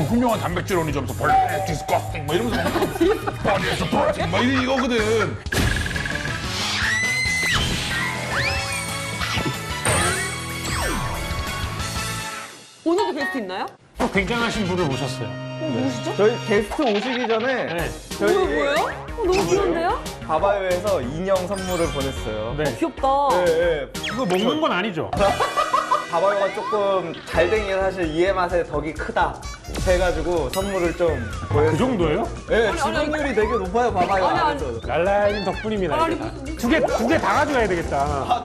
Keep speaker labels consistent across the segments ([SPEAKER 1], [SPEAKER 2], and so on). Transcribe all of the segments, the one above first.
[SPEAKER 1] 훌륭한 단백질 원이점서 벌레 디스커스팅 뭐 이러면서 버디에서 프로틴 뭐 이거거든.
[SPEAKER 2] 오늘도 게스트 있나요?
[SPEAKER 3] 또 굉장하신 분을 모셨어요.
[SPEAKER 2] 누구시죠?
[SPEAKER 4] 저희 게스트 오시기 전에
[SPEAKER 3] 네.
[SPEAKER 4] 저희
[SPEAKER 2] 뭐예요? 너무 귀여운데요?
[SPEAKER 4] 바바요에서 인형 선물을 보냈어요.
[SPEAKER 3] 네.
[SPEAKER 2] 귀엽다.
[SPEAKER 4] 네.
[SPEAKER 3] 이거 먹는 건 아니죠?
[SPEAKER 4] 바바요가 조금 잘 된 게 사실 이의 맛에 덕이 크다 해가지고 선물을 좀 보여주세요.
[SPEAKER 3] 그 정도예요?
[SPEAKER 4] 네, 지분율이 되게 높아요, 바바요
[SPEAKER 2] 아니, 아니.
[SPEAKER 4] 안에서.
[SPEAKER 3] 랄라님 덕분입니다.
[SPEAKER 2] 아니,
[SPEAKER 3] 이게 다. 두 개 다 가져가야 되겠다.
[SPEAKER 2] 아,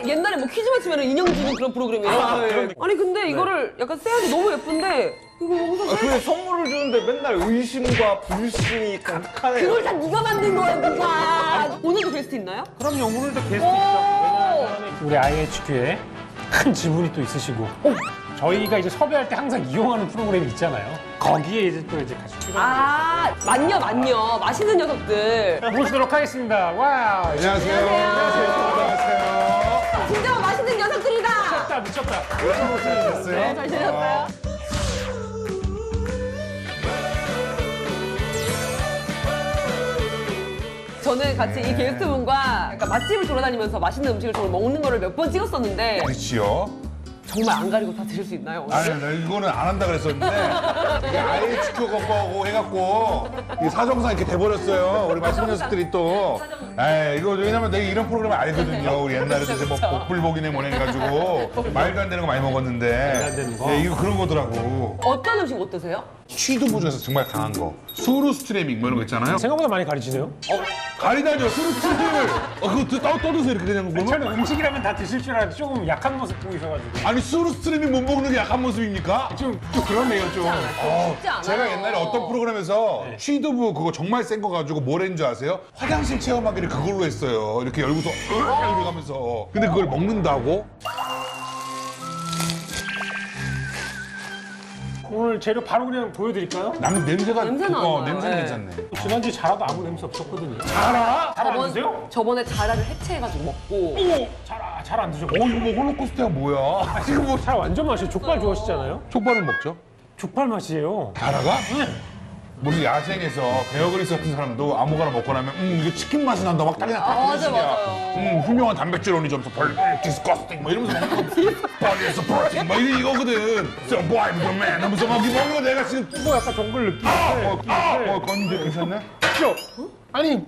[SPEAKER 2] 옛날에 뭐 퀴즈 맞추면 인형 주는 그런 프로그램이에요?
[SPEAKER 4] 네.
[SPEAKER 2] 아니 근데 이거를 약간 세안이 너무 예쁜데 이거 여기서
[SPEAKER 4] 그 선물을 주는데 맨날 의심과 불신이 가득하네요.
[SPEAKER 2] 그걸 다 네가 만든 거야 네가. 오늘도 게스트 있나요?
[SPEAKER 3] 그럼요, 오늘도 게스트 있죠.
[SPEAKER 2] 오.
[SPEAKER 3] 우리 IHQ에 큰 지분이 또 있으시고 저희가 이제 섭외할 때 항상 이용하는 프로그램이 있잖아요. 거기에 이제 또 이제 같이 출연.
[SPEAKER 2] 아 만녀 맛있는 녀석들.
[SPEAKER 3] 모시도록 하겠습니다. 와,
[SPEAKER 1] 안녕하세요. 안녕하세요.
[SPEAKER 2] 진짜 맛있는 녀석들이다.
[SPEAKER 3] 미쳤다.
[SPEAKER 2] 네, 잘 지내셨어요? 저는 같이 이 게스트분과 약간 맛집을 돌아다니면서 맛있는 음식을 정말 먹는 거를 몇 번 찍었었는데
[SPEAKER 1] 그렇지요.
[SPEAKER 2] 정말 안 가리고 다 드실 수 있나요? 오늘?
[SPEAKER 1] 아니, 나 이거는 안 한다 그랬었는데 이게 IHQ 거고 해갖고 이게 사정상 이렇게 돼버렸어요. 우리 맛있는 녀석들이 또. 에이, 이거 왜냐면 내가 이런 프로그램 알거든요. 우리 옛날에도 이제 뭐 복불복이네 뭐네 해가지고 말도 안 되는 거 많이 먹었는데.
[SPEAKER 3] 안 되는 거?
[SPEAKER 1] 예, 이거 그런 거더라고.
[SPEAKER 2] 어떤 음식 못 드세요?
[SPEAKER 1] 취두부 중에서 정말 강한 거. 수루 스트레밍 뭐 이런 거 있잖아요.
[SPEAKER 3] 생각보다 많이 가르치네요.
[SPEAKER 1] 가리다니요. 수루 스트레밍을. 그거 떠드세요 이렇게 그냥 그러면?
[SPEAKER 3] 저는 음식이라면 다 드실 줄 알았는데 조금 약한 모습 보이셔가지고.
[SPEAKER 1] 아니 수루 스트레밍 못 먹는 게 약한 모습입니까?
[SPEAKER 3] 좀 그렇네요, 좀.
[SPEAKER 2] 쉽지 않아요.
[SPEAKER 1] 제가 옛날에 어떤 프로그램에서 취두부 그거 정말 센 거 가지고 뭘 했는 줄 아세요? 화장실 체험하기를 그걸로 했어요. 이렇게 열고서 이렇게 가면서. 근데 그걸 먹는다고?
[SPEAKER 3] 오늘 재료 바로 그냥 보여드릴까요?
[SPEAKER 1] 나는 냄새가
[SPEAKER 2] 냄새 나나요?
[SPEAKER 1] 냄새는
[SPEAKER 2] 네.
[SPEAKER 1] 괜찮네.
[SPEAKER 3] 지난주에 자라도 아무 냄새 없었거든요. 자라? 잘 안 드세요?
[SPEAKER 2] 저번에 자라를 해체해가지고 먹고
[SPEAKER 3] 오! 잘 안 드셔.
[SPEAKER 1] 이거 뭐 홀로코스트야 뭐야?
[SPEAKER 3] 지금 뭐 잘 완전 맛이에요. 족발 좋아하시잖아요?
[SPEAKER 1] 족발을 먹죠?
[SPEAKER 3] 족발 맛이에요.
[SPEAKER 1] 다라가? 무슨 야생에서 베어그리스 같은 사람도 아무거나 먹고 나면 이게 치킨 맛이 난다 막 딱이나 딱
[SPEAKER 2] 맞아,
[SPEAKER 1] 그런 식이야.
[SPEAKER 2] 맞아요.
[SPEAKER 1] 훌륭한 단백질 원이점서 벌레 디스커스팅 뭐 이러면서 먹는 거 버디에서 프로틴 뭐 이거거든. So boy, man 하면서 막 이거 먹는 거 내가 지금
[SPEAKER 3] 뭐 약간 정글 느낌.
[SPEAKER 1] 건데 괜찮네?
[SPEAKER 3] 그죠? 아니,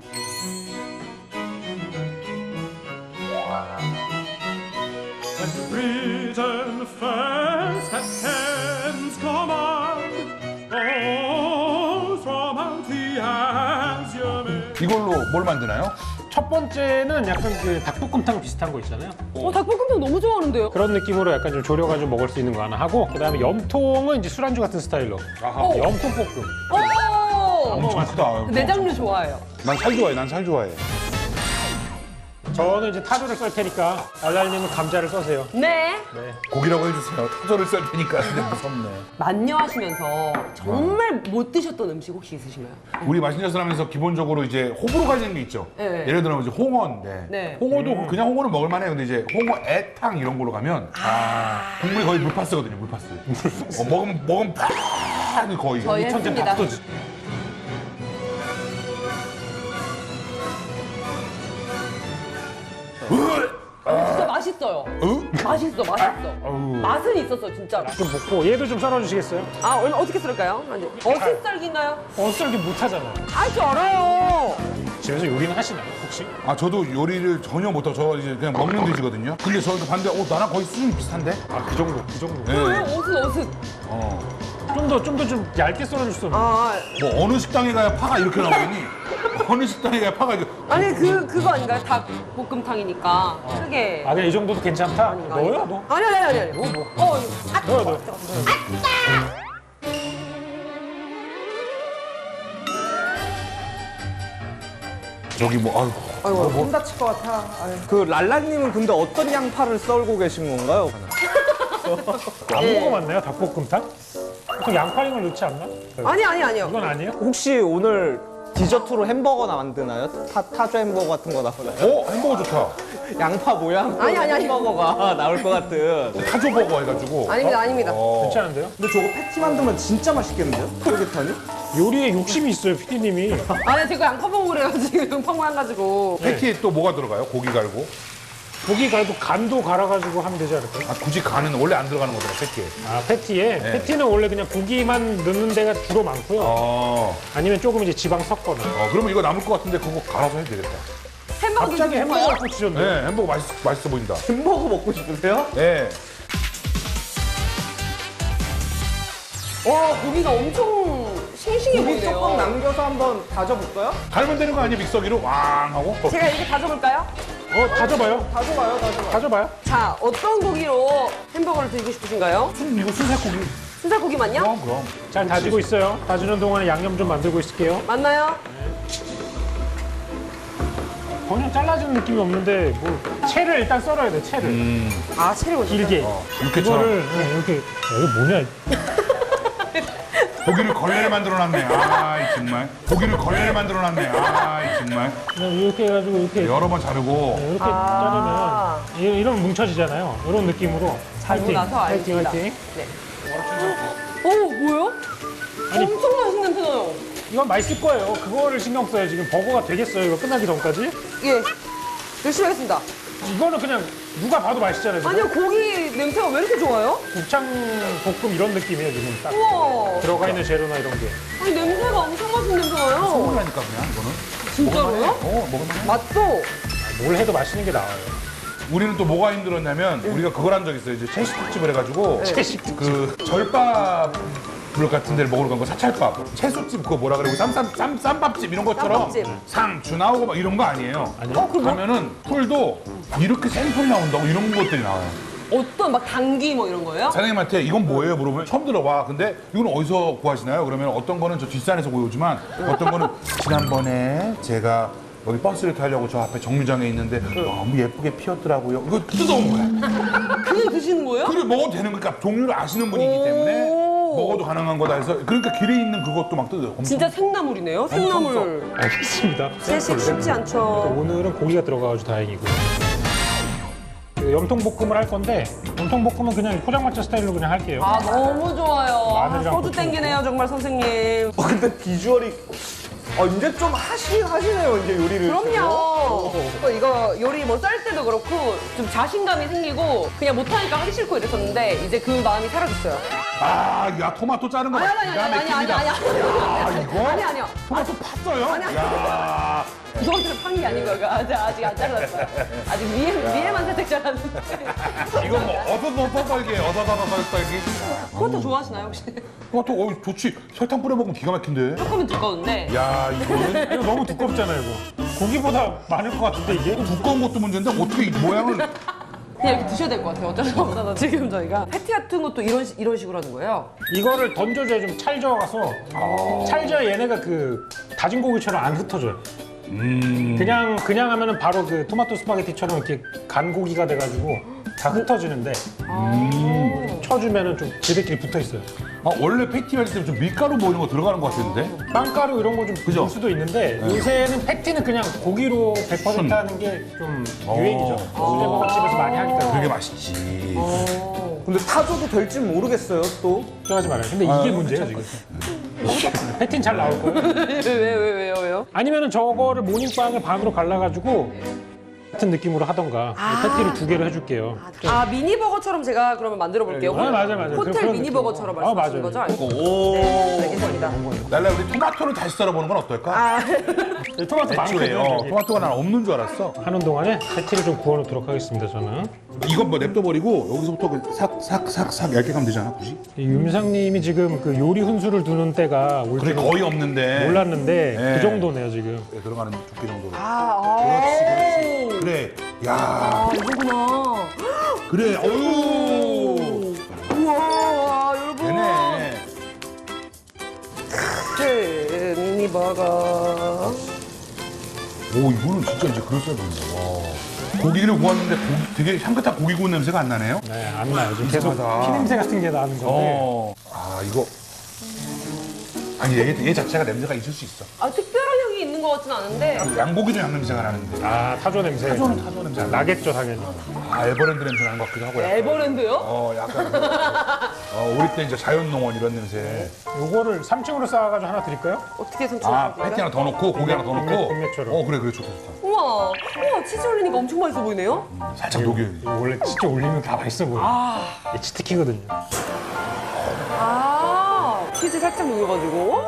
[SPEAKER 5] Britain first at Ken's command, all from out the azure mist.
[SPEAKER 1] 이걸로 뭘 만드나요?
[SPEAKER 3] 첫 번째는 약간 그 닭볶음탕 비슷한 거 있잖아요.
[SPEAKER 2] 닭볶음탕 너무 좋아하는데요.
[SPEAKER 3] 그런 느낌으로 약간 좀 졸여가지고 먹을 수 있는 거 하나 하고, 그 다음에 염통은 이제 술안주 같은 스타일로. 염통 볶음.
[SPEAKER 2] 오!
[SPEAKER 1] 엄청 크다.
[SPEAKER 2] 내장류 좋아해요.
[SPEAKER 1] 난 살 좋아해. 난 살 좋아해.
[SPEAKER 3] 저는 이제 타조를 썰 테니까 알랄님은 감자를 써세요.
[SPEAKER 2] 네.
[SPEAKER 1] 고기라고 해주세요. 타조를 썰 테니까. 근데 무섭네.
[SPEAKER 2] 만녀 하시면서 정말 못 드셨던 음식 혹시 있으신가요?
[SPEAKER 1] 우리 맛있는 녀석 하면서 기본적으로 이제 호불호 갈리는 게 있죠.
[SPEAKER 2] 네.
[SPEAKER 1] 예를 들면 이제 홍어인데
[SPEAKER 2] 네.
[SPEAKER 1] 홍어도 그냥 홍어는 먹을만해요. 근데 이제 홍어 애탕 이런 걸로 가면 국물이 거의 물파스거든요. 물파스. 먹으면 팍 거의.
[SPEAKER 2] 저희 했습니다.
[SPEAKER 1] 밥도지.
[SPEAKER 2] 진짜 맛있어요. 맛있어. 맛은 있었어 진짜.
[SPEAKER 3] 좀 볶고 얘도 좀 썰어주시겠어요?
[SPEAKER 2] 아 오늘 어떻게 썰을까요? 어슷썰기인가요?
[SPEAKER 3] 어썰기 못하잖아요.
[SPEAKER 2] 할 줄 알아요.
[SPEAKER 3] 집에서 요리는 하시나요, 혹시?
[SPEAKER 1] 아 저도 요리를 전혀 못하고 저 이제 그냥 먹는 돼지거든요. 근데 저도 반대 나랑 거의 수준이 비슷한데?
[SPEAKER 3] 그 정도.
[SPEAKER 1] 네.
[SPEAKER 2] 어슷.
[SPEAKER 3] 좀 더 좀 얇게 썰어줄 수 없나요?
[SPEAKER 2] 아
[SPEAKER 1] 뭐 어느 식당에 가야 파가 이렇게 나오겠니? 어느 식당에 가야 파가 이렇게.
[SPEAKER 2] 아니 그거 아닌가요? 닭볶음탕이니까 크게.
[SPEAKER 3] 아, 그냥 이 정도도 괜찮다? 넣어요, 너?
[SPEAKER 2] 아니.
[SPEAKER 3] 뭐.
[SPEAKER 2] 넣어요.
[SPEAKER 3] 넣어요.
[SPEAKER 1] 저기 뭐
[SPEAKER 4] 아이고, 손 다칠 것 같아. 아유. 그 랄라님은 근데 어떤 양파를 썰고 계신 건가요?
[SPEAKER 3] 안 먹어봤나요, 닭볶음탕? 보통 양파링을 넣지 않나?
[SPEAKER 2] 아니요.
[SPEAKER 3] 이건 아니에요?
[SPEAKER 4] 혹시 오늘 디저트로 햄버거나 만드나요? 타조 햄버거 같은 거 나오나요?
[SPEAKER 1] 햄버거 좋다.
[SPEAKER 4] 양파 모양
[SPEAKER 2] 아니.
[SPEAKER 4] 햄버거가 나올 것 같은.
[SPEAKER 1] 타조버거 해가지고.
[SPEAKER 2] 아닙니다, 아닙니다.
[SPEAKER 3] 괜찮은데요?
[SPEAKER 4] 근데 저거 패티 만들면 진짜 맛있겠는데요? 쫄깃하니?
[SPEAKER 3] 요리에 욕심이 있어요, PD님이.
[SPEAKER 2] 아니, 제가 양파먹으 그래요, 지금. 양파만 해가지고.
[SPEAKER 1] 패티에 또 뭐가 들어가요? 고기 갈고?
[SPEAKER 3] 고기 갈고 간도 갈아가지고 하면 되지 않을까요?
[SPEAKER 1] 아, 굳이 간은 원래 안 들어가는 거잖아, 패티에.
[SPEAKER 3] 아, 패티에?
[SPEAKER 1] 네.
[SPEAKER 3] 패티는 원래 그냥 고기만 넣는 데가 주로 많고요. 아니면 조금 이제 지방 섞거나.
[SPEAKER 1] 그러면 이거 남을 것 같은데 그거 갈아서 해도 되겠다.
[SPEAKER 2] 햄버거
[SPEAKER 3] 갑자기
[SPEAKER 2] 드시고
[SPEAKER 3] 햄버거
[SPEAKER 2] 싶어요?
[SPEAKER 3] 갖고 치셨네.
[SPEAKER 1] 네, 햄버거 맛있어 보인다.
[SPEAKER 4] 햄버거 먹고 싶으세요?
[SPEAKER 1] 네.
[SPEAKER 2] 와, 고기가 엄청 싱싱해
[SPEAKER 4] 고기
[SPEAKER 2] 보이네요.
[SPEAKER 4] 조금 남겨서 한번 다져볼까요?
[SPEAKER 1] 갈면 되는 거 아니에요? 믹서기로 왕 하고.
[SPEAKER 2] 제가 이렇게 다져볼까요?
[SPEAKER 3] 다져봐요.
[SPEAKER 4] 다져봐요.
[SPEAKER 3] 다져봐요.
[SPEAKER 2] 자, 어떤 고기로 햄버거를 드시고 싶으신가요?
[SPEAKER 1] 이거 순살고기.
[SPEAKER 2] 순살고기만요?
[SPEAKER 1] 그럼.
[SPEAKER 3] 잘 다지고 있어요. 다지는 동안에 양념 좀 만들고 있을게요.
[SPEAKER 2] 맞나요?
[SPEAKER 3] 그냥 잘라지는 느낌이 없는데 뭐 채를 일단 썰어야 돼. 채를
[SPEAKER 2] 아, 체리 먼저.
[SPEAKER 3] 길게.
[SPEAKER 1] 육회처럼.
[SPEAKER 3] 이거를 이렇게 이거 뭐냐?
[SPEAKER 1] 고기를 걸레를 만들어놨네. 아, 정말. 고기를 걸레를 만들어놨네. 아, 정말.
[SPEAKER 3] 그냥 이렇게 해가지고 이렇게
[SPEAKER 1] 여러 번 자르고.
[SPEAKER 3] 이렇게
[SPEAKER 2] 아.
[SPEAKER 3] 자르면 이러면 뭉쳐지잖아요. 이런 느낌으로.
[SPEAKER 2] 자르고 나서
[SPEAKER 3] 화이팅,
[SPEAKER 2] 알겠습니다.
[SPEAKER 3] 화이팅.
[SPEAKER 2] 네. 뭐요?
[SPEAKER 3] 아니.
[SPEAKER 2] 엄청 맛있는 냄새 나요.
[SPEAKER 3] 이건 맛있을 거예요. 그거를 신경 써요. 지금 버거가 되겠어요. 이거 끝나기 전까지.
[SPEAKER 2] 예. 열심히 하겠습니다.
[SPEAKER 3] 이거는 그냥 누가 봐도 맛있잖아요. 지금.
[SPEAKER 2] 아니요, 고기 냄새가 왜 이렇게 좋아요?
[SPEAKER 3] 곱창 볶음 이런 느낌이에요. 지금 딱
[SPEAKER 2] 우와.
[SPEAKER 3] 들어가 있는 재료나 이런 게.
[SPEAKER 2] 아니, 냄새가 엄청 맛있는 냄새 나요.
[SPEAKER 1] 먹으라니까 그냥 이거는.
[SPEAKER 2] 진짜로요?
[SPEAKER 1] 먹을만해.
[SPEAKER 2] 맛도.
[SPEAKER 3] 뭘 해도 맛있는 게 나와요.
[SPEAKER 1] 우리는 또 뭐가 힘들었냐면 우리가 그걸 한 적 있어요. 이제 채식 특집을 해가지고
[SPEAKER 3] 채식
[SPEAKER 1] 그 절밥 같은 데를 먹으러 간 거 사찰밥, 채소집 그거 뭐라 그러고 쌈밥집 이런 것처럼
[SPEAKER 2] 쌈밥집.
[SPEAKER 1] 상주 나오고 막 이런 거 아니에요.
[SPEAKER 3] 아니요?
[SPEAKER 1] 가면은 풀도 이렇게 생풀 나온다고 이런 것들이 나와요.
[SPEAKER 2] 어떤 막 당귀 뭐 이런 거예요?
[SPEAKER 1] 사장님한테 이건 뭐예요? 물어보면 처음 들어봐. 근데 이건 어디서 구하시나요? 그러면 어떤 거는 저 뒷산에서 구해오지만 어떤 거는 지난번에 제가 여기 버스를 타려고 저 앞에 정류장에 있는데 너무 예쁘게 피었더라고요. 이거 뜯어온 거야.
[SPEAKER 2] 그냥 드시는 거예요?
[SPEAKER 1] 그래 먹어도 되는 거니까 종류를 아시는 분이기 때문에 먹어도 가능한 거다 해서 그러니까 길에 있는 그것도 막 뜯어요. 엄청
[SPEAKER 2] 진짜 생나물이네요. 생나물.
[SPEAKER 3] 알겠습니다.
[SPEAKER 2] 채식 쉽지 않죠.
[SPEAKER 3] 오늘은 고기가 들어가가지고 다행이고요. 그 염통볶음을 할 건데 염통볶음은 그냥 포장마차 스타일로 그냥 할게요.
[SPEAKER 2] 아, 너무 좋아요. 아,
[SPEAKER 3] 마늘이랑
[SPEAKER 2] 소주
[SPEAKER 3] 고추
[SPEAKER 2] 땡기네요, 정말 선생님.
[SPEAKER 4] 근데 비주얼이 이제 좀 하시네요. 이제 요리를.
[SPEAKER 2] 그럼요. 또 이거 요리 뭐 쌀 때도 그렇고 좀 자신감이 생기고 그냥 못하니까 하기 싫고 이랬었는데 이제 그 마음이 사라졌어요.
[SPEAKER 1] 야 토마토 자른 거
[SPEAKER 2] 아니,
[SPEAKER 1] 기가 막힙니다.
[SPEAKER 2] 아니.
[SPEAKER 1] 아 이거? 토마토 팠어요? 야
[SPEAKER 2] 이거를 판 게 아닌 거예요. 아직 안 잘랐어요. 아직 위에만 살짝 잘랐는데.
[SPEAKER 1] 이거 뭐 어서서서썰기 어서서서썰기
[SPEAKER 2] 토마토 좋아하시나요, 혹시?
[SPEAKER 1] 토마토 좋지. 설탕 뿌려 먹으면 기가 막힌데.
[SPEAKER 2] 조금은 두꺼운데.
[SPEAKER 1] 야 이거는
[SPEAKER 3] 이거 너무 두껍잖아요, 이거. 고기보다 많을 것 같은데 이게?
[SPEAKER 1] 두꺼운 것도 문제인데 어떻게 이 모양을
[SPEAKER 2] 그냥 이렇게 드셔야 될 것 같아요. 어쩔 수 없어서 지금 저희가 패티 같은 것도 이런 식으로 하는 거예요.
[SPEAKER 3] 이거를 던져줘야 좀 찰져가서 찰져야 얘네가 그 다진 고기처럼 안 흩어져요. 그냥 하면은 바로 그 토마토 스파게티처럼 이렇게 간 고기가 돼가지고 다 흩어지는데 쳐주면은 좀 지들끼리 붙어 있어요.
[SPEAKER 1] 원래 패티 할 때 좀 밀가루 뭐 이런 거 들어가는 것 같은데.
[SPEAKER 3] 빵가루 이런 거 좀
[SPEAKER 1] 그죠?
[SPEAKER 3] 넣을 수도 있는데 요새는 패티는 그냥 고기로 100% 하는 게 좀 유행이죠. 수제버거집에서 많이 하기 때문에
[SPEAKER 1] 그게 맛있지.
[SPEAKER 4] 근데 타줘도 될지 모르겠어요. 또.
[SPEAKER 3] 걱정하지 말아요. 근데 이게 문제예요 지금. 패티는 잘 나올 거예요.
[SPEAKER 2] 왜요?
[SPEAKER 3] 아니면은 저거를 모닝빵을 반으로 갈라가지고 같은 느낌으로 하던가 패티를 2개를 해줄게요.
[SPEAKER 2] 아, 미니버거처럼 제가 그러면 만들어 볼게요.
[SPEAKER 3] 맞아요.
[SPEAKER 2] 호텔
[SPEAKER 3] 그런
[SPEAKER 2] 미니버거처럼
[SPEAKER 3] 느낌.
[SPEAKER 2] 말씀하시는 거죠?
[SPEAKER 3] 맞아요.
[SPEAKER 2] 네, 알겠습니다.
[SPEAKER 1] 날라 우리 토마토를 다시 썰어보는 건 어떨까?
[SPEAKER 3] 토마토
[SPEAKER 1] 애초에
[SPEAKER 3] 많거든요.
[SPEAKER 1] 토마토가 난 없는 줄 알았어.
[SPEAKER 3] 하는 동안에 패티를 좀 구워놓도록 하겠습니다. 저는
[SPEAKER 1] 이건 뭐 냅둬버리고 여기서부터 삭삭삭삭 얇게 가면 되잖아, 굳이.
[SPEAKER 3] 이 윤상님이 지금 그 요리 훈수를 두는 때가 올
[SPEAKER 1] 그래
[SPEAKER 3] 줄은
[SPEAKER 1] 거의 없는데.
[SPEAKER 3] 몰랐는데
[SPEAKER 1] 네.
[SPEAKER 3] 그 정도네요 지금.
[SPEAKER 1] 네, 들어가는 두께 정도로.
[SPEAKER 2] 그렇지.
[SPEAKER 1] 그래. 야.
[SPEAKER 2] 이거구나.
[SPEAKER 1] 그래. 어유.
[SPEAKER 2] 우와, 여러분.
[SPEAKER 1] 되네.
[SPEAKER 2] 미니버거.
[SPEAKER 1] 오 이거는 진짜 이제 그럴싸해 보인다. 와. 고기를 구웠는데 되게 향긋한 고기 구운 냄새가 안 나네요.
[SPEAKER 3] 네, 안 나요. 지금 계속
[SPEAKER 1] 이상하다.
[SPEAKER 3] 피냄새 같은 게 나는 건데.
[SPEAKER 1] 아 이거. 아니 얘 자체가 냄새가 있을 수 있어.
[SPEAKER 2] 아, 특별한 향이 것 같진 않은데
[SPEAKER 1] 양고기도 양냄새가 나는데.
[SPEAKER 3] 아 타조 냄새.
[SPEAKER 1] 타조 냄새 안 나.
[SPEAKER 3] 나겠죠 당연히.
[SPEAKER 1] 아, 에버랜드 냄새 나는 것 같기도 하고요.
[SPEAKER 2] 에버랜드요?
[SPEAKER 1] 약간. 우리 때 이제 자연농원 이런 냄새.
[SPEAKER 3] 요거를 3층으로 쌓아가지고 하나 드릴까요?
[SPEAKER 2] 어떻게 선택할까요?
[SPEAKER 1] 패티 하나 더 넣고, 고기 하나 더 넣고.
[SPEAKER 3] 빅맥처럼.
[SPEAKER 1] 그래, 좋다, 좋다.
[SPEAKER 2] 우와, 치즈 올리니까 엄청 맛있어 보이네요.
[SPEAKER 1] 살짝 녹여야지.
[SPEAKER 3] 이거 원래 진짜 올리면 다 맛있어 보여. 이게 치트키거든요.
[SPEAKER 2] 치즈 살짝 녹여가지고.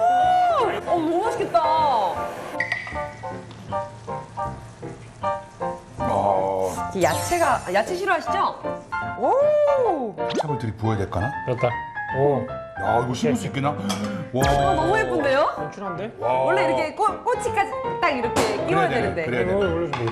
[SPEAKER 2] 너무 맛있겠다. 야채 싫어하시죠? 오,
[SPEAKER 1] 케찹을 들이부어야 될까나?
[SPEAKER 3] 됐다. 오,
[SPEAKER 1] 야, 이거 씹을 수 있겠나? 와.
[SPEAKER 2] 너무 예쁜데요?
[SPEAKER 3] 건출한데?
[SPEAKER 2] 원래 이렇게 꼬치까지 딱 이렇게 끼워야
[SPEAKER 1] 그래야
[SPEAKER 2] 되는데.
[SPEAKER 1] 그래야
[SPEAKER 3] 이거
[SPEAKER 1] 돼.
[SPEAKER 3] 원래 좀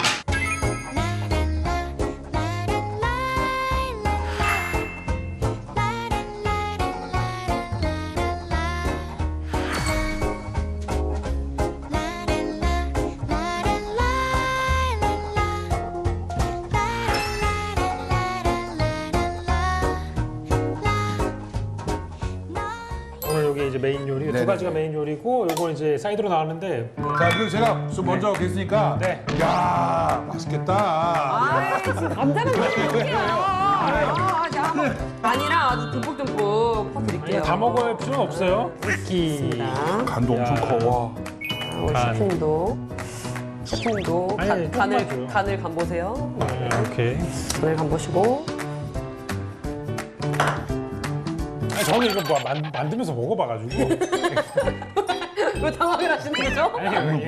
[SPEAKER 3] 오늘 여기 이제 메인 요리
[SPEAKER 1] 네네.
[SPEAKER 3] 두 가지가 메인 요리고 요거 이제 사이드로 나왔는데
[SPEAKER 1] 자, 그리고 제가 좀 먼저 됐으니까.
[SPEAKER 3] 네.
[SPEAKER 1] 야, 맛있겠다.
[SPEAKER 2] 지금 감자는 왜 이렇게요? 아니라 아주 듬뿍듬뿍 퍼드릴게요.
[SPEAKER 3] 다 먹을 필요는 없어요. 이렇게
[SPEAKER 1] 간도 엄청 커. 와.
[SPEAKER 2] 우리 셰프님도
[SPEAKER 3] 아니, 조금만 줘요.
[SPEAKER 2] 간을 간 보세요.
[SPEAKER 3] 오케이.
[SPEAKER 2] 간을 간 보시고.
[SPEAKER 3] 아니, 저는 이거 뭐 만들면서 먹어봐가지고.
[SPEAKER 2] 왜 당황을 하시는 거죠?
[SPEAKER 3] 아니,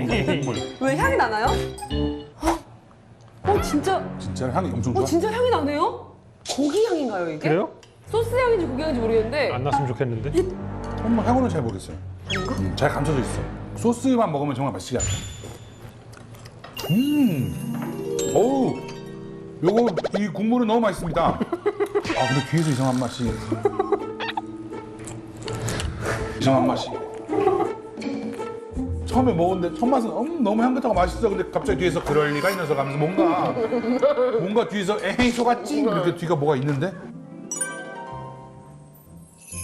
[SPEAKER 2] 왜 향이 나나요? 진짜
[SPEAKER 1] 진짜 향이 엄청 좋아.
[SPEAKER 2] 진짜 향이 나네요? 고기 향인가요 이게?
[SPEAKER 3] 그래요?
[SPEAKER 2] 소스 향인지 고기 향인지 모르겠는데
[SPEAKER 3] 안 났으면 좋겠는데.
[SPEAKER 1] 정말 향으로는 잘 모르겠어요. 잘 감춰져 있어. 소스만 먹으면 정말 맛있게 한다. 어우, 요거 이 국물은 너무 맛있습니다. 근데 뒤에서 이상한 맛이. 처음에 먹었는데 첫 맛은 너무 향긋하고 맛있어. 근데 갑자기 뒤에서 그럴 리가 있어서 가면서 뭔가 뒤에서 에헤이 속았지 이렇게 뒤가 뭐가 있는데.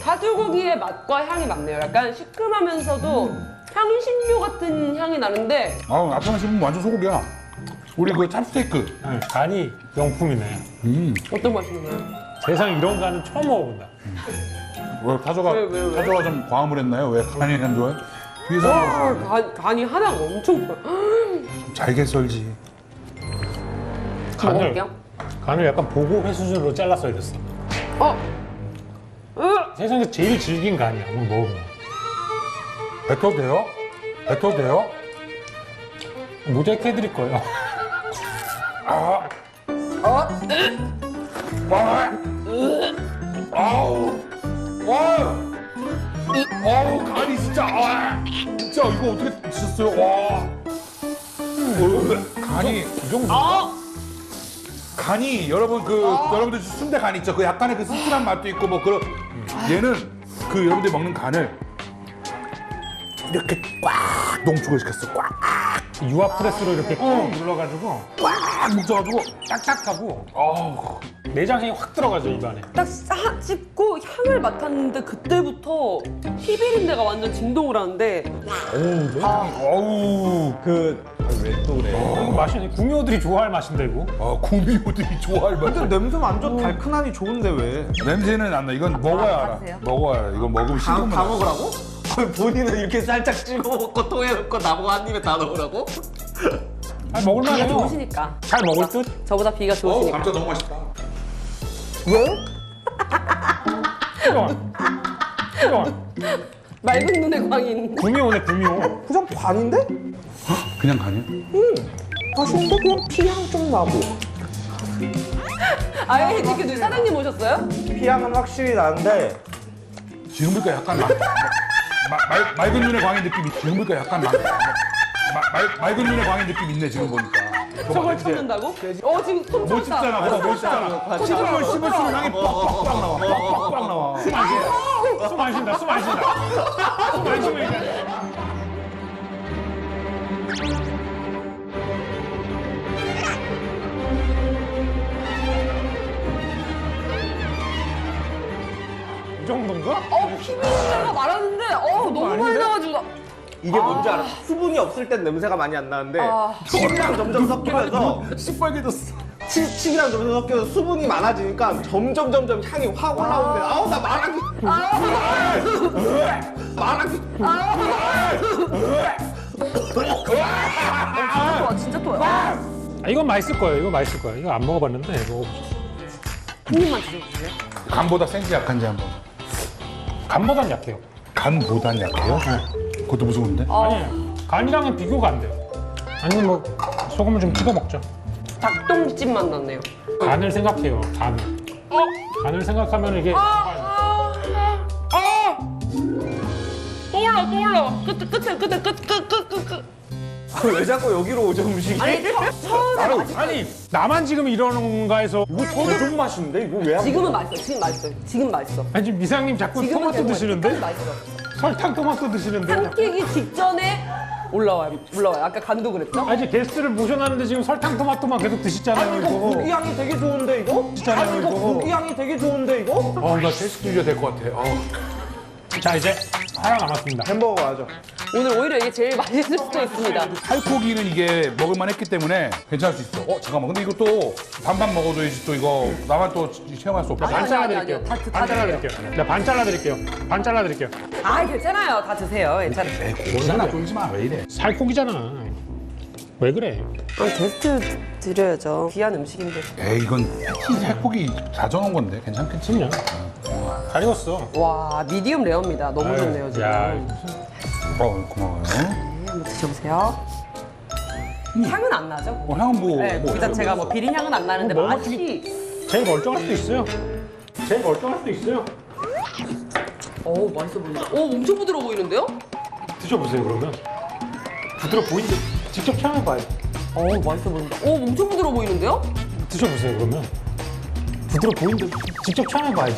[SPEAKER 2] 가죽고기의 맛과 향이 맞네요. 약간 시큼하면서도 향신료 같은 향이 나는데
[SPEAKER 1] 앞에만 씹으면 완전 소고기야. 우리 그 찹스테이크.
[SPEAKER 3] 네, 간이 명품이네.
[SPEAKER 2] 어떤 맛이 나나요?
[SPEAKER 3] 세상에 이런 간은 처음 먹어본다.
[SPEAKER 1] 왜 타조가
[SPEAKER 2] 왜?
[SPEAKER 1] 타조가 좀 과음을 했나요? 왜 간이 안 좋아해? 뒤에서
[SPEAKER 2] 간이 하나가 엄청 커요.
[SPEAKER 1] 잘게 썰지.
[SPEAKER 2] 먹어볼게요.
[SPEAKER 3] 간을 약간 보고 회 수준으로 잘랐어야 됐어. 세상에서 제일 질긴 간이야. 오늘 먹어보면.
[SPEAKER 1] 뱉어도 돼요? 뱉어도 돼요?
[SPEAKER 3] 모자이크 해드릴 거예요.
[SPEAKER 1] 아우 간이 진짜 진짜 이거 어떻게 드셨어요? 와. 간이
[SPEAKER 3] 이 정도.
[SPEAKER 1] 간이 여러분 여러분들 순대 간 있죠? 그 약간의 그 씁쓸한 맛도 있고 뭐 그런 얘는 그 여러분들이 먹는 간을 이렇게 꽉 농축을 시켰어. 꽉
[SPEAKER 3] 유압 프레스로 이렇게 꾹 눌러가지고
[SPEAKER 1] 뭉쳐가지고
[SPEAKER 3] 딱딱하고 내장향이 확 들어가죠 입안에.
[SPEAKER 2] 딱 씹고 향을 맡았는데 그때부터 피비린내가 완전 진동을 하는데
[SPEAKER 1] 어우
[SPEAKER 4] 왜 또 그래?
[SPEAKER 3] 이거 맛이 구미호들이 좋아할 맛인데 이거.
[SPEAKER 1] 구미호들이 좋아할 맛.
[SPEAKER 4] 근데 냄새 완전 달큰하니 좋은데 왜?
[SPEAKER 1] 냄새는 안 나. 이건 먹어야 알아.
[SPEAKER 2] 맞으세요?
[SPEAKER 1] 먹어야 알아. 이건 먹으면
[SPEAKER 4] 다
[SPEAKER 1] 식으면
[SPEAKER 4] 먹으라고? 본인은 이렇게 살짝 찍어 먹고 통에 넣고 나보고 한 입에 다 넣으라고?
[SPEAKER 3] 아니
[SPEAKER 2] 비가
[SPEAKER 3] 먹을만해요.
[SPEAKER 2] 좋으시니까.
[SPEAKER 3] 잘 먹을 듯.
[SPEAKER 2] 저보다 비가 좋으시니까.
[SPEAKER 1] 감자 너무 맛있다.
[SPEAKER 3] 뜨거워.
[SPEAKER 2] 맑은 눈의 광인.
[SPEAKER 3] 구미호네 구미호.
[SPEAKER 4] 그냥 관인데?
[SPEAKER 1] 그냥 간이야?
[SPEAKER 4] 맛있는데 그냥 피향 좀 나고.
[SPEAKER 2] 아예 지금 사장님 오셨어요?
[SPEAKER 4] 피향은 확실히 나는데
[SPEAKER 1] 지금 보니까 약간 맑은 눈의 광인 느낌이 지금 보니까 약간 맑은 눈의 광인 느낌 있네 지금 보니까.
[SPEAKER 2] 저걸 찾는다고? 지금 손
[SPEAKER 1] 못 씹잖아. 못 씹잖아. 씹으면 씹을수록 향이 뻑뻑 나와. 뻑뻑 나와.
[SPEAKER 3] 숨 안 쉰다. 숨 안 쉬면 이제. 이 정도인가?
[SPEAKER 2] 피비린내가 말하는데 너무 많이 나가지고
[SPEAKER 4] 이게 뭔지 알아? 수분이 없을 땐 냄새가 많이 안 나는데 침이랑 점점 섞이면서
[SPEAKER 1] 시뻘개졌어.
[SPEAKER 4] 침이랑 점점 섞여서 수분이 많아지니까 점점 향이 확 올라오는데 아우 나 말하기 말하기
[SPEAKER 2] 진짜 또요.
[SPEAKER 3] 아, 이건 맛있을 거예요. 이거 맛있을 거예요. 이거 안 먹어봤는데 이거
[SPEAKER 2] 한 입만 드셔보실래요?
[SPEAKER 1] 간보다 센지 약한지 한번.
[SPEAKER 3] 간보단 약해요.
[SPEAKER 1] 간보단 약해요? 그것도 무서운데?
[SPEAKER 3] 아니 간이랑은 비교가 안 돼요. 아니 뭐 소금을 좀 찍어 먹죠.
[SPEAKER 2] 닭똥집 맛 났네요.
[SPEAKER 3] 간을 생각해요. 간을. 간을 생각하면 이게
[SPEAKER 2] 또 올라. 끝.
[SPEAKER 4] 왜 자꾸 여기로 오죠 음식이?
[SPEAKER 2] 아니, 처음에
[SPEAKER 3] 아니 나만 지금 이러는가 해서
[SPEAKER 4] 이거 좀 맛있는데 이거 왜 안?
[SPEAKER 2] 지금은 맛있어요. 지금 맛있어.
[SPEAKER 3] 아니 지금 미상님 자꾸
[SPEAKER 2] 지금은
[SPEAKER 3] 토마토
[SPEAKER 2] 지금까지
[SPEAKER 3] 드시는데
[SPEAKER 2] 맛있어.
[SPEAKER 3] 설탕 토마토 드시는데
[SPEAKER 2] 삼키기 직전에 올라와요. 아까 간도 그랬죠?
[SPEAKER 3] 아니 게스트를 모셔놨는데 지금 설탕 토마토만 계속 드시잖아요
[SPEAKER 4] 이거
[SPEAKER 3] 이거.
[SPEAKER 4] 고기 향이 되게 좋은데 이거?
[SPEAKER 3] 진짜요,
[SPEAKER 4] 이거
[SPEAKER 3] 이거?
[SPEAKER 4] 고기 향이 되게 좋은데 이거?
[SPEAKER 1] 나 테스트 주셔야 될 것 같아.
[SPEAKER 3] 자 이제 하나 남았습니다.
[SPEAKER 4] 햄버거 가죠.
[SPEAKER 2] 오늘 오히려 이게 제일 맛있을 수도 있습니다.
[SPEAKER 1] 살코기는 이게 먹을만 했기 때문에 괜찮을 수 있어. 잠깐만. 근데 이것도 반반 먹어줘야지 또 이거 나만 또 체험할 수 없다.
[SPEAKER 2] 아니,
[SPEAKER 3] 반
[SPEAKER 2] 아니,
[SPEAKER 3] 잘라드릴게요.
[SPEAKER 2] 아니요. 다
[SPEAKER 3] 반 잘라드릴게요. 네, 반 잘라드릴게요. 반 잘라드릴게요.
[SPEAKER 2] 아, 괜찮아요. 다 드세요. 괜찮아요.
[SPEAKER 1] 에이, 고르잖아. 쫄지 마. 왜 이래?
[SPEAKER 3] 살코기잖아. 왜 그래?
[SPEAKER 2] 게스트 드려야죠. 귀한 음식인데.
[SPEAKER 1] 에이, 이건 살코기 다져놓은 건데 괜찮겠지?
[SPEAKER 3] 그냥 잘 익었어.
[SPEAKER 2] 와, 미디움 레어입니다. 너무 좋네요, 지금.
[SPEAKER 3] 야,
[SPEAKER 1] 고마워요.
[SPEAKER 2] 네, 한번 드셔보세요. 향은 안 나죠?
[SPEAKER 1] 향은 뭐.
[SPEAKER 2] 네, 고기 자체가 뭐 비린 향은 안 나는데
[SPEAKER 3] 뭐
[SPEAKER 2] 맛이.
[SPEAKER 3] 제일 멀쩡할 수도 있어요. 제일 멀쩡할 수도 있어요.
[SPEAKER 2] 오, 맛있어 보인다. 오, 엄청 부드러워 보이는데요?
[SPEAKER 3] 드셔보세요 그러면. 부드러 보이는데 직접 체험해봐요.
[SPEAKER 2] 오, 맛있어 보인다. 오, 엄청 부드러워 보이는데요?
[SPEAKER 3] 드셔보세요 그러면. 부드러 보이는데 직접 체험해봐요.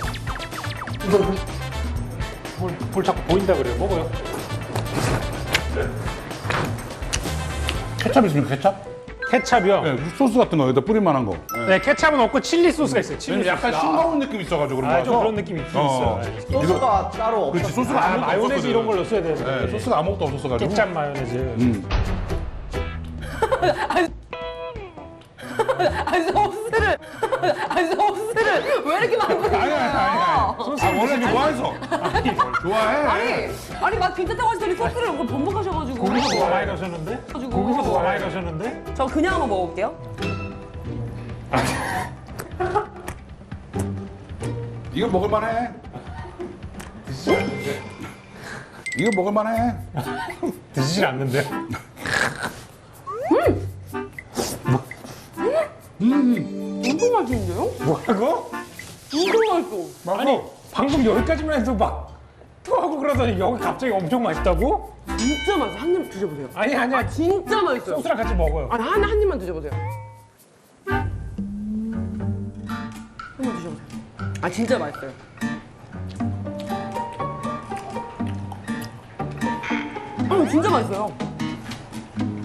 [SPEAKER 3] 뭘 자꾸 보인다 그래요. 먹어요.
[SPEAKER 1] 케찹 있습니까? 케찹?
[SPEAKER 3] 케찹이요.
[SPEAKER 1] 네, 소스 같은 거 여기다 뿌릴 만한 거.
[SPEAKER 3] 네, 케찹은 없고 칠리 소스가 있어요. 칠리
[SPEAKER 1] 왜냐면
[SPEAKER 3] 소스.
[SPEAKER 1] 약간 싱거운 느낌 있어가지고 그런 거라서.
[SPEAKER 3] 좀 그런 느낌이 있긴 있어요. 네.
[SPEAKER 4] 소스가 따로
[SPEAKER 1] 그렇지,
[SPEAKER 4] 없어.
[SPEAKER 1] 소스가 아무것도
[SPEAKER 3] 마요네즈
[SPEAKER 1] 없었거든.
[SPEAKER 3] 이런 걸 넣었어야 돼요.
[SPEAKER 1] 네, 소스가 아무것도 없었어가지고.
[SPEAKER 3] 케찹 마요네즈.
[SPEAKER 2] 소스를 왜 이렇게 많이 뿌리는
[SPEAKER 1] 아니. 원래 좋아해서. 좋아해.
[SPEAKER 2] 아니, 맛 괜찮다고 하시더니 소스를 이렇게 번복하셔가지고.
[SPEAKER 3] 고기도 더 많이 넣으셨는데? 고기도 더 많이 넣으셨는데?
[SPEAKER 2] 저 그냥 한번 먹어볼게요.
[SPEAKER 1] 이거 먹을만해. 이거 먹을만해.
[SPEAKER 3] 드시질 않는데?
[SPEAKER 2] 엄청 맛있는데요?
[SPEAKER 3] 뭐라고?
[SPEAKER 2] 엄청 맛있어.
[SPEAKER 3] 아니 방금 여기까지만 해도 막 토하고 그러더니 여기 갑자기 엄청 맛있다고?
[SPEAKER 2] 진짜 맛있어. 한 입 드셔보세요.
[SPEAKER 3] 아니 아니야
[SPEAKER 2] 진짜 맛있어요.
[SPEAKER 3] 소스랑 같이 먹어요.
[SPEAKER 2] 아니, 한 입만 드셔보세요. 한번 드셔보세요. 아, 진짜 맛있어요.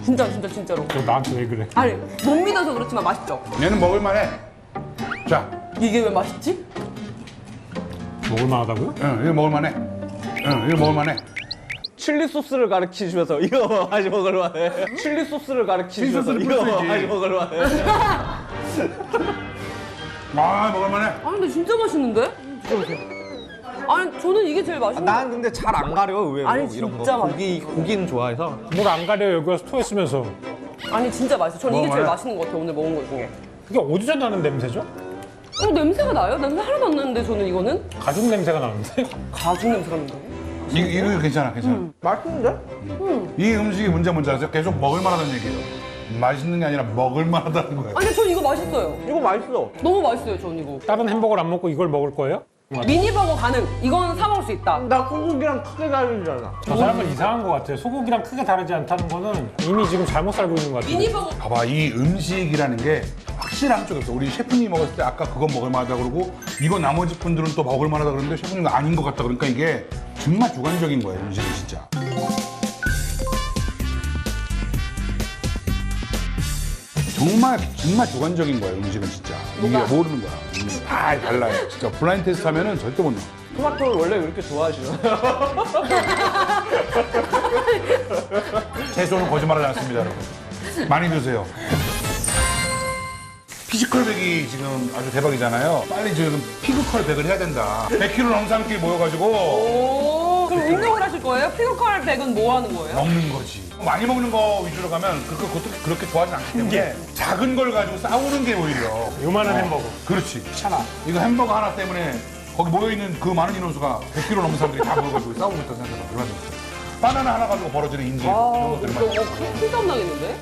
[SPEAKER 2] 진짜 맛있어요. 진짜로.
[SPEAKER 3] 너 나한테 왜 그래?
[SPEAKER 2] 아니, 못 믿어서 그렇지만 맛있죠?
[SPEAKER 1] 얘는 먹을만해. 자,
[SPEAKER 2] 이게 왜 맛있지?
[SPEAKER 3] 먹을만하다고요?
[SPEAKER 1] 응, 이거 먹을만해. 이거 먹을만해.
[SPEAKER 4] 칠리 소스를 가르치시면서 이거 다시 먹을만해. 칠리 소스를 가르치시면서
[SPEAKER 1] 소스를
[SPEAKER 4] 이거
[SPEAKER 1] 뿌려야지.
[SPEAKER 4] 다시 먹을만해.
[SPEAKER 1] 먹을만해.
[SPEAKER 2] 아니, 근데 진짜 맛있는데? 드셔보세요. 아니, 저는 이게 제일 맛있는 거
[SPEAKER 4] 난 근데 잘 안 가려 의외로
[SPEAKER 2] 아니,
[SPEAKER 4] 이런
[SPEAKER 2] 진짜
[SPEAKER 4] 거.
[SPEAKER 2] 맛있어.
[SPEAKER 4] 고기는 좋아해서.
[SPEAKER 3] 뭘 안 가려 여기 와서 토했으면서
[SPEAKER 2] 아니, 진짜 맛있어. 저는 이게 제일
[SPEAKER 1] 먹어봐요.
[SPEAKER 2] 맛있는 것 같아요, 오늘 먹은 것 중에.
[SPEAKER 3] 그게 어디서 나는 냄새죠?
[SPEAKER 2] 냄새가 나요? 냄새 하나도 안 나는데, 저는 이거는?
[SPEAKER 3] 가죽 냄새가 나는데?
[SPEAKER 2] 가죽 냄새가 난다고?
[SPEAKER 1] 이거 괜찮아.
[SPEAKER 4] 맛있는데?
[SPEAKER 1] 이 음식이 문제 뭔지 아세요? 계속 먹을만하다는 얘기예요. 맛있는 게 아니라 먹을만하다는 거예요.
[SPEAKER 2] 아니, 전 이거 맛있어요.
[SPEAKER 4] 이거 맛있어.
[SPEAKER 2] 너무 맛있어요, 전 이거.
[SPEAKER 3] 다른 햄버거를 안 먹고 이걸 먹을 거예요?
[SPEAKER 2] 미니버거 가능. 이건 사 먹을 수 있다.
[SPEAKER 4] 나 소고기랑 크게 다르잖아.
[SPEAKER 3] 저 사람은 이상한 것 같아요. 소고기랑 크게 다르지 않다는 거는 이미 지금 잘못 살고 있는 것 같아요.
[SPEAKER 2] 미니버거.
[SPEAKER 1] 봐봐, 이 음식이라는 게 확실한 쪽이 없어. 우리 셰프님이 먹었을 때 아까 그건 먹을만하다 그러고 이거 나머지 분들은 또 먹을만하다 그러는데 셰프님은 아닌 것 같다. 그러니까 이게 정말 주관적인 거예요, 음식이 진짜. 정말 주관적인 거예요, 음식은 진짜. 이게 모르는 거야. 다 달라요. 진짜 블라인드 테스트 하면은 절대 못 넣어.
[SPEAKER 4] 토마토를 원래 그렇게 좋아하시나요?
[SPEAKER 1] 채소는 거짓말하지 않습니다, 여러분. 많이 드세요. 피지컬 백이 지금 아주 대박이잖아요. 빨리 지금 피그컬 백을 해야 된다. 100kg 넘는 사람끼리 모여가지고
[SPEAKER 2] 오, 그럼 운동을 하실 거예요? 피그컬 백은 뭐 하는 거예요?
[SPEAKER 1] 먹는 거지. 많이 먹는 거 위주로 가면 그것도 그렇게 좋아하진 않기 때문에 작은 걸 가지고 싸우는 게 오히려.
[SPEAKER 3] 요만한 햄버거.
[SPEAKER 1] 그렇지.
[SPEAKER 3] 귀찮아.
[SPEAKER 1] 이거 햄버거 하나 때문에 거기 모여있는 그 많은 인원수가 100kg 넘는 사람들이 다 모여가지고 싸우고 있다고 생각해봐. 얼마나 재밌어. 바나나 하나 가지고 벌어지는 인질 이런
[SPEAKER 2] 아,
[SPEAKER 1] 것들이
[SPEAKER 2] 이거
[SPEAKER 1] 많죠.
[SPEAKER 2] 큰싸움 나겠는데?